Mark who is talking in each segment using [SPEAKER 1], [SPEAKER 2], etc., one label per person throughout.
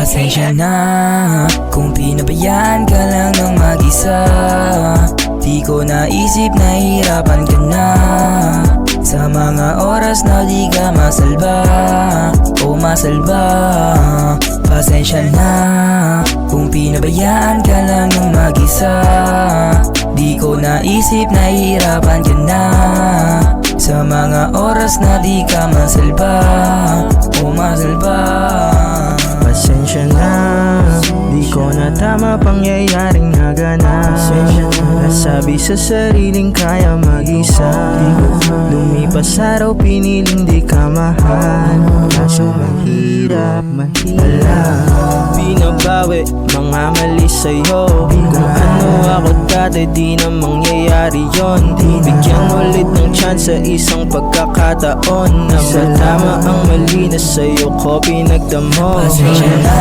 [SPEAKER 1] Pasensya na kung pinabayaan ka lang ng mag-isa. Di ko naisip na hirapan ka na sa mga oras na di ka masalba o masalba. Pasensya na kung pinabayaan ka lang ng mag-isa. Di ko naisip na hirapan ka na sa mga oras na di ka masalba o masalba.
[SPEAKER 2] Pasensya na, di ko na tama pangyayaring nagana. Nasabi sa sariling kaya mag-isa. Lumipas araw piniling di ka mahal. Kaso mahirap, binabawi mga mali sa'yo. Kung ano ako dati di na mangyayari yon. Bigyan ulit ng chance sa isang pagkakataon na matama ang mali na sa'yo ko pinagdamo.
[SPEAKER 1] Pasensya na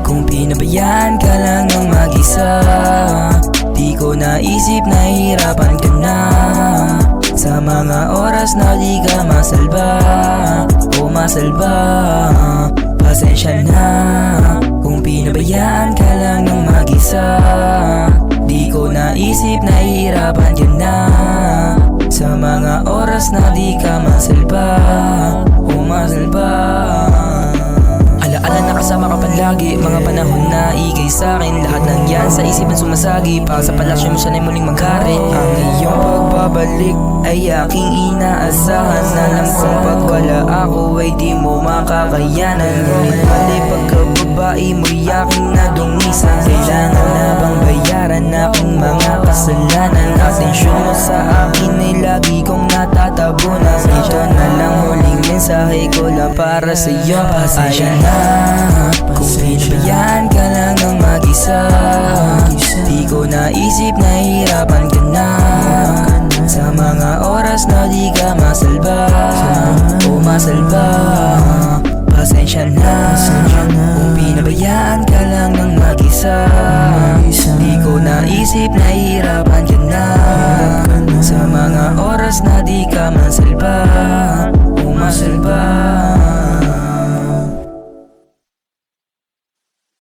[SPEAKER 1] kung pinabayaan ka lang ng mag-isa. Di ko naisip na hirapan ka na sa mga oras na di ka masalba o masalba. Pasensya na kung pinabayaan ka lang ng mag-isa. Di ko naisip na hirapan ka na sa mga oras na di ka masalba o masalba. Alaala na kasama ka palagi, mga panahon na ikay sa'kin. Lahat ng yan sa isipan sumasagi, para sa palasyo mo sana'y muling maghari. Ang iyong pagbabalik ay aking inaasahan. Alam kong pag wala ako ay di mo makakayanan. Ngunit mali pagkababae mo'y aking nadungisan. Kailangan na bang bayaran aking mga kasalanan? Atensyon mo sa akin ay lagi kong natatabunan. Ito na lang huling mensahe ko lang para sa'yo. Pasensya na kung pinabayaan ka lang ng mag-isa. Di ko naisip na hirapan ka na sa mga oras na di ka masalba o masalba. Pasensya na kung pinabayaan ka lang ng mag-isa. Di ko naisip na hirapan ka na sa mga oras na di ka masalba